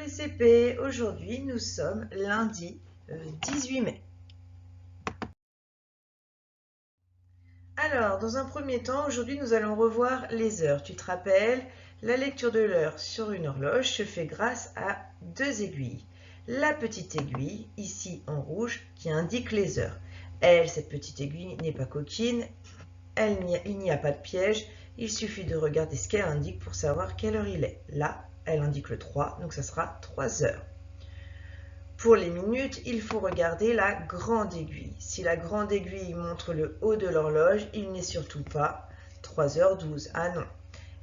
les CP, aujourd'hui nous sommes lundi 18 mai. Alors, dans un premier temps, aujourd'hui nous allons revoir les heures. Tu te rappelles, la lecture de l'heure sur une horloge se fait grâce à deux aiguilles. La petite aiguille, ici en rouge, qui indique les heures. Elle, cette petite aiguille, n'est pas coquine, il n'y a pas de piège, il suffit de regarder ce qu'elle indique pour savoir quelle heure il est. Là, elle indique le 3, donc ça sera 3 heures. Pour les minutes, il faut regarder la grande aiguille. Si la grande aiguille montre le haut de l'horloge, il n'est surtout pas 3h12. Ah non.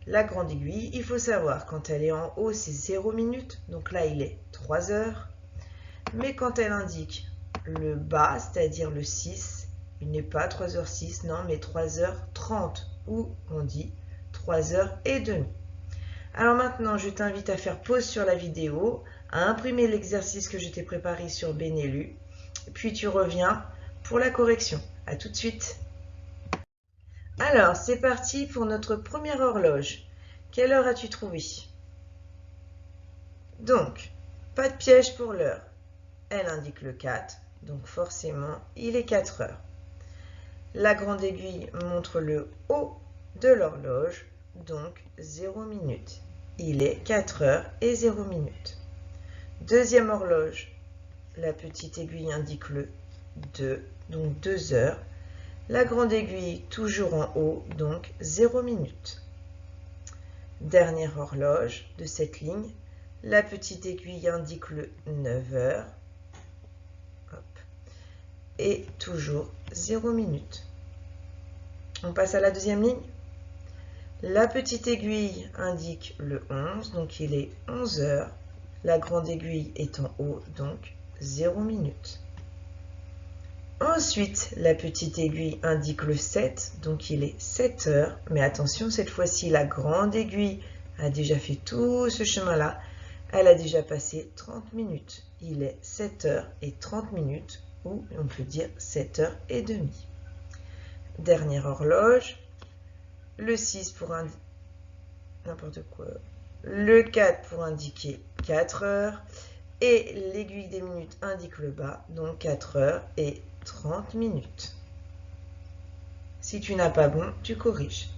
La grande aiguille, il faut savoir, quand elle est en haut, c'est 0 minutes. Donc là, il est 3 heures. Mais quand elle indique le bas, c'est-à-dire le 6, il n'est pas 3h06, non, mais 3h30. Ou on dit 3h30. Alors maintenant, je t'invite à faire pause sur la vidéo, à imprimer l'exercice que je t'ai préparé sur Benelux, puis tu reviens pour la correction. À tout de suite. Alors, c'est parti pour notre première horloge. Quelle heure as-tu trouvé? Donc, pas de piège pour l'heure. Elle indique le 4, donc forcément, il est 4 heures. La grande aiguille montre le haut de l'horloge, donc 0 minutes. Il est 4 heures et 0 minutes. Deuxième horloge, la petite aiguille indique le 2, donc 2 heures. La grande aiguille toujours en haut, donc 0 minutes. Dernière horloge de cette ligne, la petite aiguille indique le 9 heures. Hop. Et toujours 0 minutes. On passe à la deuxième ligne. La petite aiguille indique le 11, donc il est 11 heures. La grande aiguille est en haut, donc 0 minutes. Ensuite, la petite aiguille indique le 7, donc il est 7 heures. Mais attention, cette fois-ci, la grande aiguille a déjà fait tout ce chemin-là. Elle a déjà passé 30 minutes. Il est 7 heures et 30 minutes, ou on peut dire 7 heures et demie. Dernière horloge. Le 6 pour indiquer n'importe quoi. Le 4 pour indiquer 4 heures. Et l'aiguille des minutes indique le bas, donc 4 heures et 30 minutes. Si tu n'as pas bon, tu corriges.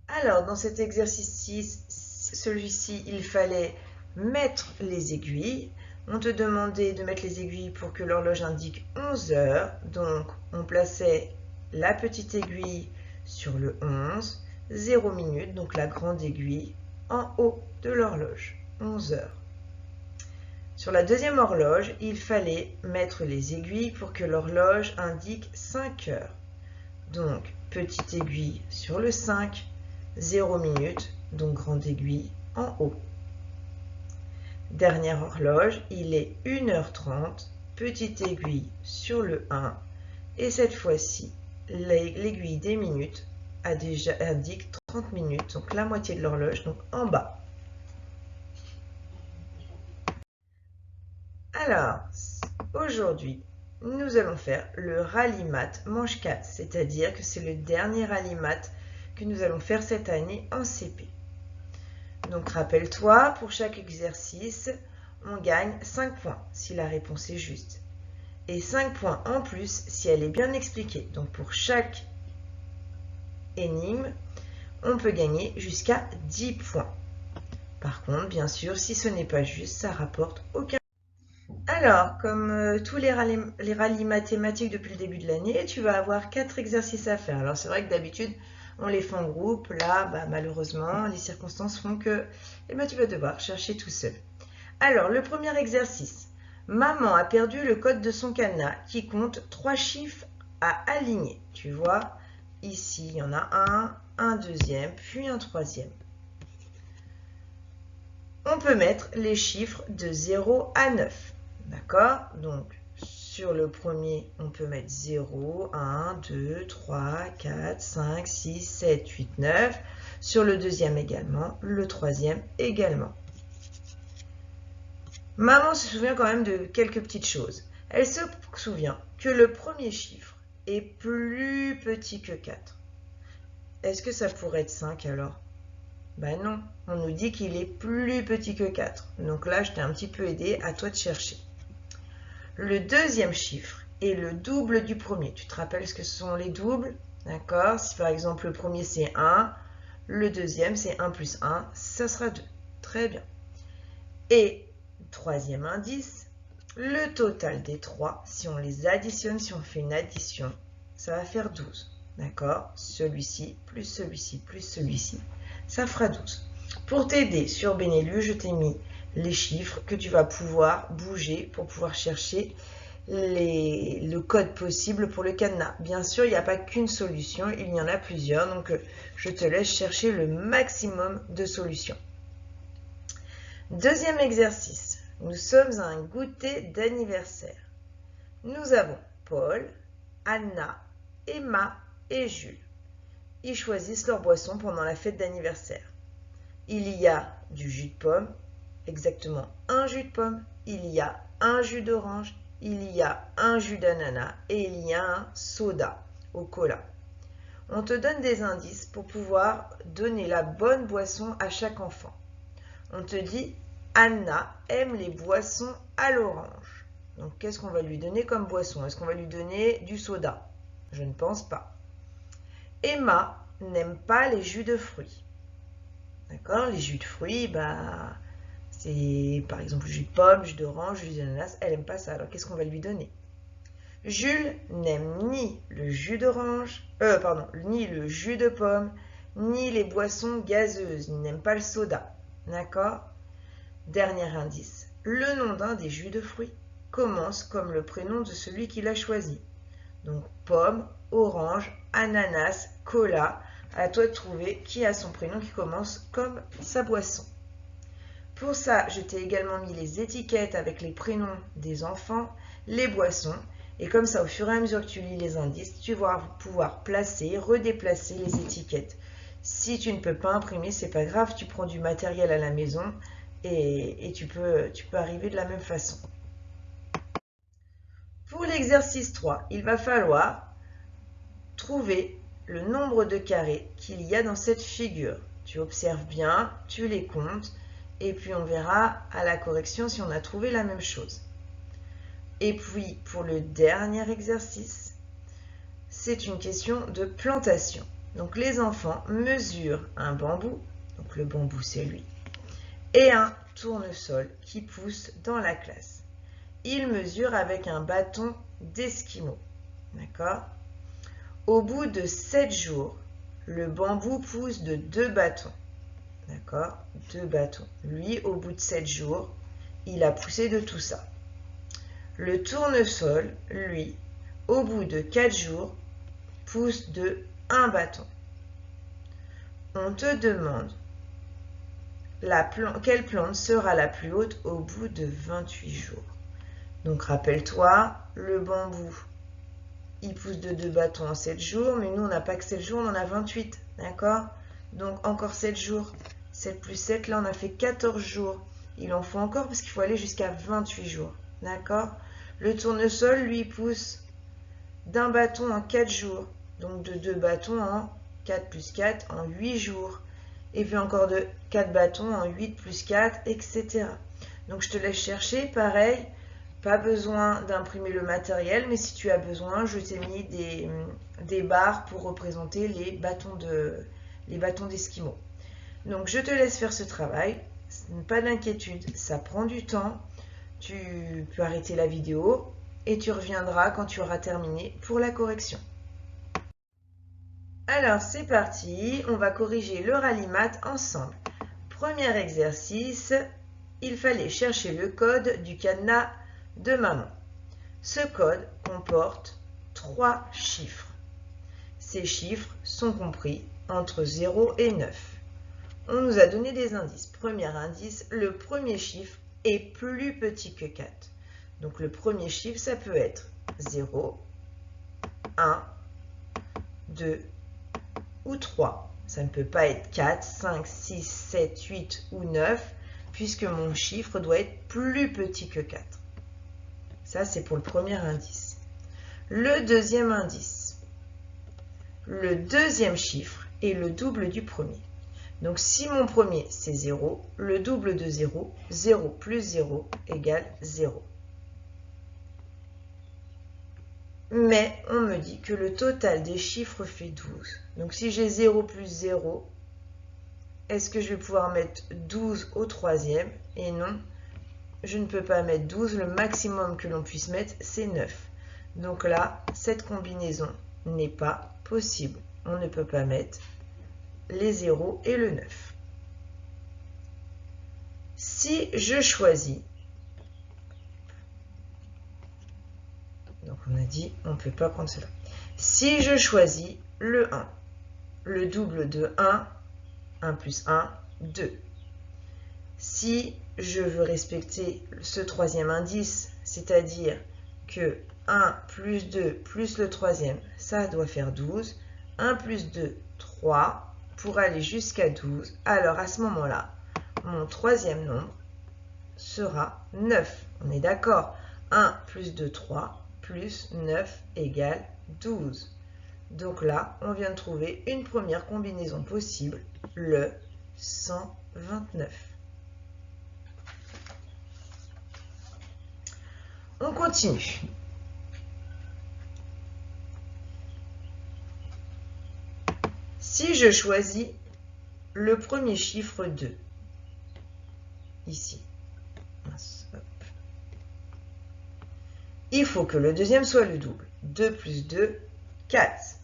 Alors, dans cet exercice, celui-ci, il fallait mettre les aiguilles. On te demandait de mettre les aiguilles pour que l'horloge indique 11 heures. Donc, on plaçait la petite aiguille sur le 11, 0 minutes, donc la grande aiguille, en haut de l'horloge, 11 heures. Sur la deuxième horloge, il fallait mettre les aiguilles pour que l'horloge indique 5 heures. Donc, petite aiguille sur le 5, 0 minutes, donc grande aiguille en haut. Dernière horloge, il est 1h30, petite aiguille sur le 1, et cette fois-ci, l'aiguille des minutes indique 30 minutes, donc la moitié de l'horloge, donc en bas. Alors, aujourd'hui, nous allons faire le rallye maths manche 4, c'est-à-dire que c'est le dernier rallye maths que nous allons faire cette année en CP. Donc, rappelle-toi, pour chaque exercice, on gagne 5 points si la réponse est juste. Et 5 points en plus si elle est bien expliquée. Donc, pour chaque énigme, on peut gagner jusqu'à 10 points. Par contre, bien sûr, si ce n'est pas juste, ça rapporte aucun. Alors, comme tous les rallyes mathématiques depuis le début de l'année, tu vas avoir 4 exercices à faire. Alors, c'est vrai que d'habitude, on les fait en groupe. Là, malheureusement, les circonstances font que tu vas devoir chercher tout seul. Alors, le premier exercice. Maman a perdu le code de son cadenas qui compte 3 chiffres à aligner. Tu vois, ici, il y en a un deuxième, puis un troisième. On peut mettre les chiffres de 0 à 9. D'accord? Donc, sur le premier, on peut mettre 0, 1, 2, 3, 4, 5, 6, 7, 8, 9. Sur le deuxième également, le troisième également. Maman se souvient quand même de quelques petites choses. Elle se souvient que le premier chiffre est plus petit que 4. Est-ce que ça pourrait être 5 alors? Ben non, on nous dit qu'il est plus petit que 4. Donc là, je t'ai un petit peu aidé, à toi de chercher. Le deuxième chiffre est le double du premier. Tu te rappelles ce que sont les doubles? D'accord? Si par exemple le premier c'est 1, le deuxième c'est 1 plus 1, ça sera 2. Très bien. Et troisième indice, le total des trois, si on les additionne, si on fait une addition, ça va faire 12. D'accord? Celui-ci plus celui-ci plus celui-ci, ça fera 12. Pour t'aider sur Benelux, je t'ai mis les chiffres que tu vas pouvoir bouger pour pouvoir chercher le code possible pour le cadenas. Bien sûr, il n'y a pas qu'une solution, il y en a plusieurs, donc je te laisse chercher le maximum de solutions. Deuxième exercice, nous sommes à un goûter d'anniversaire. Nous avons Paul, Anna, Emma et Jules. Ils choisissent leur boisson pendant la fête d'anniversaire. Il y a du jus de pomme, exactement un jus de pomme, il y a un jus d'orange, il y a un jus d'ananas et il y a un soda au cola. On te donne des indices pour pouvoir donner la bonne boisson à chaque enfant. On te dit, Anna aime les boissons à l'orange. Donc qu'est-ce qu'on va lui donner comme boisson? Est-ce qu'on va lui donner du soda? Je ne pense pas. Emma n'aime pas les jus de fruits. D'accord? Les jus de fruits, c'est par exemple jus de pomme, jus d'orange, jus d'ananas. Elle n'aime pas ça. Alors qu'est-ce qu'on va lui donner? Jules n'aime ni le jus d'orange, ni le jus de pomme, ni les boissons gazeuses. Il n'aime pas le soda. D'accord? Dernier indice. Le nom d'un des jus de fruits commence comme le prénom de celui qui l'a choisi. Donc pomme, orange, ananas, cola. À toi de trouver qui a son prénom qui commence comme sa boisson. Pour ça, je t'ai également mis les étiquettes avec les prénoms des enfants, les boissons. Et comme ça, au fur et à mesure que tu lis les indices, tu vas pouvoir placer, redéplacer les étiquettes. Si tu ne peux pas imprimer, c'est pas grave, tu prends du matériel à la maison et tu peux arriver de la même façon. Pour l'exercice 3, il va falloir trouver le nombre de carrés qu'il y a dans cette figure. Tu observes bien, tu les comptes, et puis on verra à la correction si on a trouvé la même chose. Et puis pour le dernier exercice, c'est une question de plantation. Donc les enfants mesurent un bambou, donc le bambou c'est lui, et un tournesol qui pousse dans la classe. Ils mesurent avec un bâton d'esquimau. D'accord? Au bout de 7 jours, le bambou pousse de 2 bâtons. D'accord? 2 bâtons. Lui, au bout de 7 jours, il a poussé de tout ça. Le tournesol, lui, au bout de 4 jours, pousse de 1 bâton. On te demande quelle plante sera la plus haute au bout de 28 jours. Donc rappelle-toi, le bambou, il pousse de 2 bâtons en 7 jours, mais nous, on n'a pas que 7 jours, on en a 28, d'accord? Donc encore 7 jours. 7 plus 7, là, on a fait 14 jours. Il en faut encore parce qu'il faut aller jusqu'à 28 jours, d'accord? Le tournesol, lui, pousse d'un bâton en 4 jours. Donc de 2 bâtons en 4 plus 4 en 8 jours. Et puis encore de 4 bâtons en 8 plus 4, etc. Donc je te laisse chercher, pareil. Pas besoin d'imprimer le matériel, mais si tu as besoin, je t'ai mis des barres pour représenter les bâtons d'esquimaux. Donc je te laisse faire ce travail, pas d'inquiétude, ça prend du temps. Tu peux arrêter la vidéo et tu reviendras quand tu auras terminé pour la correction. Alors c'est parti, on va corriger le rallimat ensemble. Premier exercice, il fallait chercher le code du cadenas de maman. Ce code comporte 3 chiffres. Ces chiffres sont compris entre 0 et 9. On nous a donné des indices. Premier indice, le premier chiffre est plus petit que 4. Donc le premier chiffre, ça peut être 0, 1, 2 ou 3. Ça ne peut pas être 4, 5, 6, 7, 8 ou 9, puisque mon chiffre doit être plus petit que 4. Ça, c'est pour le premier indice. Le deuxième indice. Le deuxième chiffre est le double du premier. Donc si mon premier c'est 0, le double de 0, 0 plus 0 égale 0. Mais on me dit que le total des chiffres fait 12. Donc si j'ai 0 plus 0, est-ce que je vais pouvoir mettre 12 au troisième? Et non, je ne peux pas mettre 12. Le maximum que l'on puisse mettre, c'est 9. Donc là, cette combinaison n'est pas possible. On ne peut pas mettre les 0 et le 9. Si je choisis, donc on a dit, on ne peut pas prendre cela. Si je choisis le 1, le double de 1, 1 plus 1, 2. Si je veux respecter ce troisième indice, c'est-à-dire que 1 plus 2 plus le troisième, ça doit faire 12. 1 plus 2, 3, pour aller jusqu'à 12. Alors à ce moment-là, mon troisième nombre sera 9. On est d'accord? 1 plus 2, 3, plus 9 égale 12. Donc là, on vient de trouver une première combinaison possible, le 129. On continue. Si je choisis le premier chiffre 2, ici, il faut que le deuxième soit le double. 2 plus 2, 4.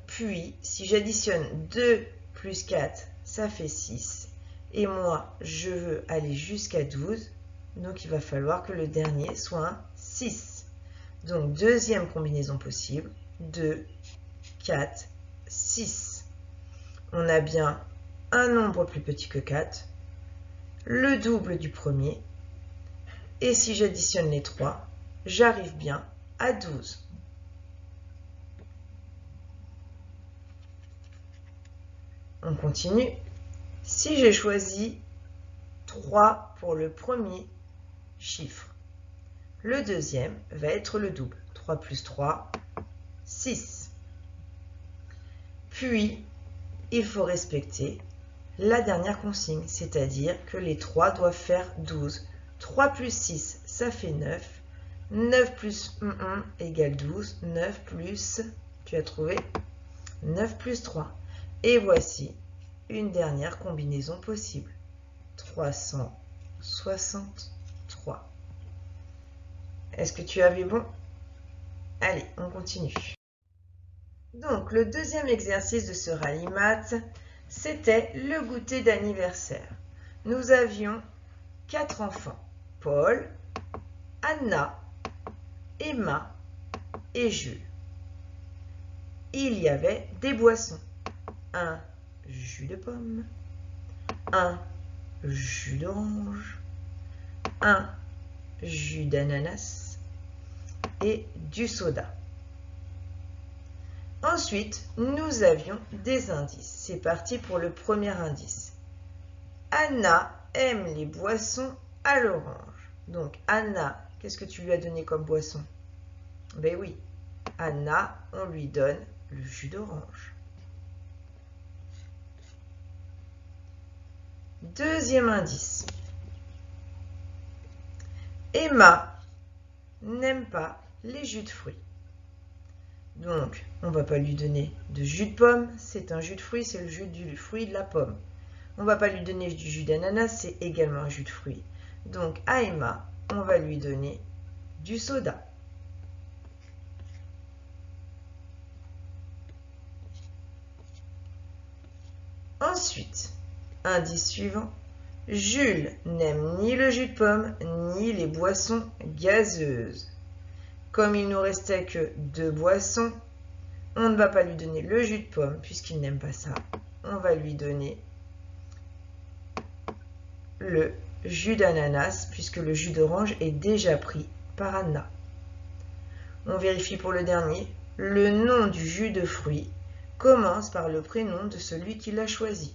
Puis, si j'additionne 2 plus 4, ça fait 6. Et moi, je veux aller jusqu'à 12. Donc, il va falloir que le dernier soit un 6. Donc, deuxième combinaison possible. 2, 4, 6. On a bien un nombre plus petit que 4. Le double du premier. Et si j'additionne les 3, j'arrive bien à 12. On continue. Si j'ai choisi 3 pour le premier chiffre, le deuxième va être le double. 3 plus 3, 6. Puis, il faut respecter la dernière consigne, c'est-à-dire que les 3 doivent faire 12. 3 plus 6, ça fait 9. 9 plus 1 égale 12. 9 plus, tu as trouvé 9 plus 3. Et voici une dernière combinaison possible. 363. Est-ce que tu avais bon? Allez, on continue. Donc, le deuxième exercice de ce rallye maths, c'était le goûter d'anniversaire. Nous avions 4 enfants. Paul, Anna, Emma et Jules. Il y avait des boissons. Un jus de pomme, un jus d'orange, un jus d'ananas et du soda. Ensuite, nous avions des indices. C'est parti pour le premier indice. Anna aime les boissons à l'orange. Donc, Anna, qu'est-ce que tu lui as donné comme boisson? Ben oui, Anna, on lui donne le jus d'orange. Deuxième indice. Emma n'aime pas les jus de fruits. Donc, on ne va pas lui donner de jus de pomme, c'est un jus de fruit, c'est le jus du fruit de la pomme. On ne va pas lui donner du jus d'ananas, c'est également un jus de fruit. Donc, à Emma, on va lui donner du soda. Ensuite, indice suivant. Jules n'aime ni le jus de pomme, ni les boissons gazeuses. Comme il nous restait que 2 boissons, on ne va pas lui donner le jus de pomme puisqu'il n'aime pas ça. On va lui donner le jus d'ananas puisque le jus d'orange est déjà pris par Anna. On vérifie pour le dernier. Le nom du jus de fruit commence par le prénom de celui qui l'a choisi.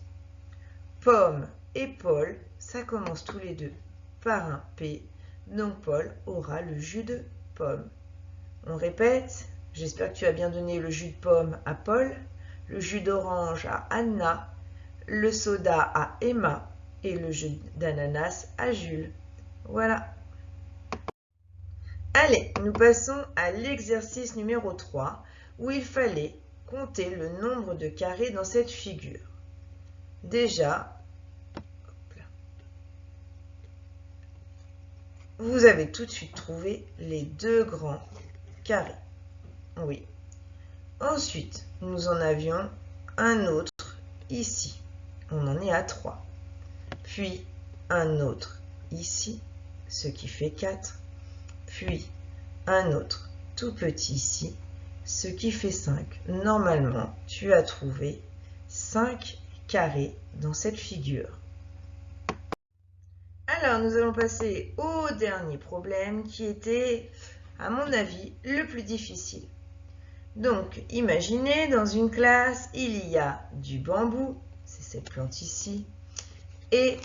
Pomme et Paul, ça commence tous les deux par un P, donc Paul aura le jus de pomme. On répète, j'espère que tu as bien donné le jus de pomme à Paul, le jus d'orange à Anna, le soda à Emma et le jus d'ananas à Jules. Voilà. Allez, nous passons à l'exercice numéro 3, où il fallait compter le nombre de carrés dans cette figure. Déjà, vous avez tout de suite trouvé les deux grands carrés. Oui. Ensuite, nous en avions un autre ici. On en est à 3. Puis, un autre ici, ce qui fait 4. Puis, un autre tout petit ici, ce qui fait 5. Normalement, tu as trouvé 5 carrés dans cette figure. Alors, nous allons passer au dernier problème qui était, à mon avis, le plus difficile. Donc, imaginez, dans une classe, il y a du bambou, c'est cette plante ici, et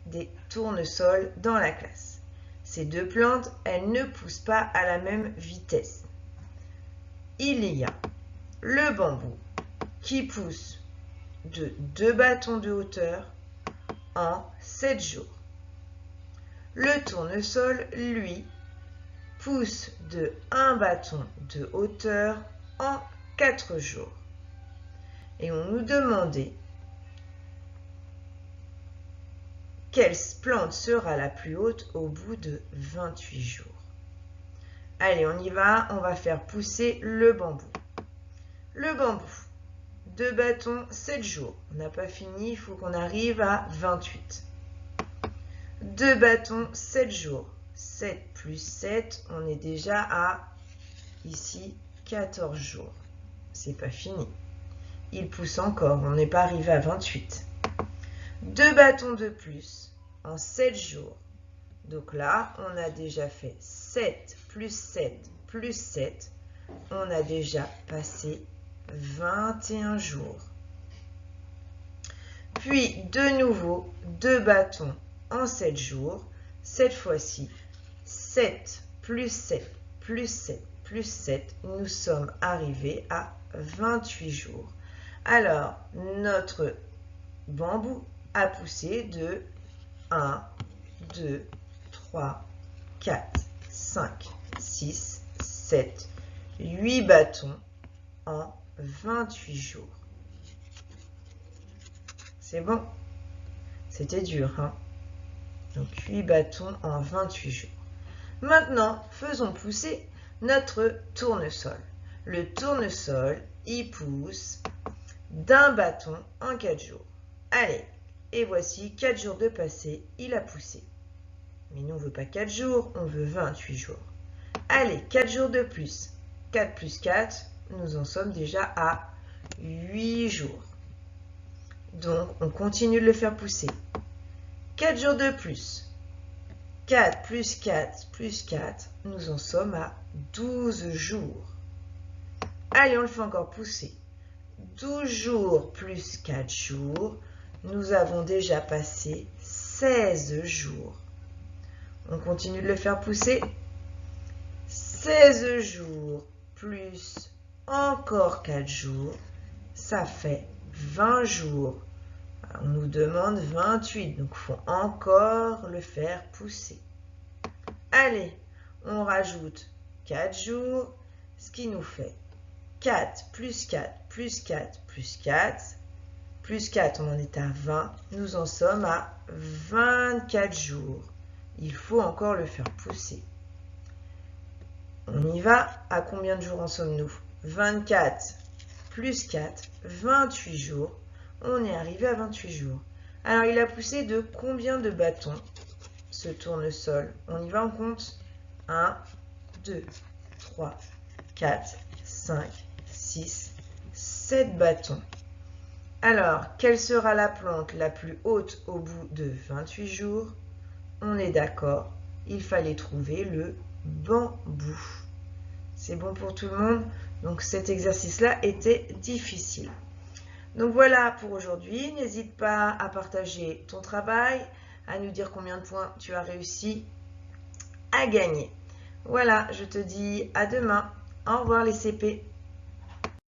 des tournesols dans la classe. Ces deux plantes, elles ne poussent pas à la même vitesse. Il y a le bambou qui pousse de 2 bâtons de hauteur en 7 jours. Le tournesol, lui, pousse de 1 bâton de hauteur en 4 jours. Et on nous demandait quelle plante sera la plus haute au bout de 28 jours. Allez, on y va, on va faire pousser le bambou. Le bambou, 2 bâtons, 7 jours. On n'a pas fini, il faut qu'on arrive à 28. 2 bâtons, 7 jours. 7 plus 7, on est déjà à, ici, 14 jours. C'est pas fini. Il pousse encore, on n'est pas arrivé à 28. 2 bâtons de plus en 7 jours. Donc là, on a déjà fait 7 plus 7 plus 7. On a déjà passé 21 jours. Puis, de nouveau, 2 bâtons en 7 jours. Cette fois-ci, 7 plus 7 plus 7 plus 7, nous sommes arrivés à 28 jours. Alors, notre bambou a poussé de 1, 2, 3, 4, 5, 6, 7, 8 bâtons en 28 jours. C'est bon? C'était dur, hein? Donc 8 bâtons en 28 jours. Maintenant, faisons pousser notre tournesol. Le tournesol, il pousse d'1 bâton en 4 jours. Allez, et voici 4 jours de passé, il a poussé. Mais nous, on ne veut pas 4 jours, on veut 28 jours. Allez, 4 jours de plus. 4 plus 4, nous en sommes déjà à 8 jours. Donc, on continue de le faire pousser. 4 jours de plus. 4 plus 4 plus 4, nous en sommes à 12 jours. Allez, on le fait encore pousser. 12 jours plus 4 jours, nous avons déjà passé 16 jours. On continue de le faire pousser. 16 jours plus encore 4 jours, ça fait 20 jours. On nous demande 28, donc il faut encore le faire pousser. Allez, on rajoute 4 jours, ce qui nous fait 4 plus 4 plus 4 plus 4. Plus 4, on en est à 20. Nous en sommes à 24 jours. Il faut encore le faire pousser. On y va. À combien de jours en sommes-nous? 24 plus 4, 28 jours. On est arrivé à 28 jours. Alors, il a poussé de combien de bâtons, ce tournesol? On y va, on compte. 1, 2, 3, 4, 5, 6, 7 bâtons. Alors, quelle sera la plante la plus haute au bout de 28 jours? On est d'accord, il fallait trouver le bambou. C'est bon pour tout le monde? Donc cet exercice-là était difficile. Donc voilà pour aujourd'hui. N'hésite pas à partager ton travail, à nous dire combien de points tu as réussi à gagner. Voilà, je te dis à demain. Au revoir les CP.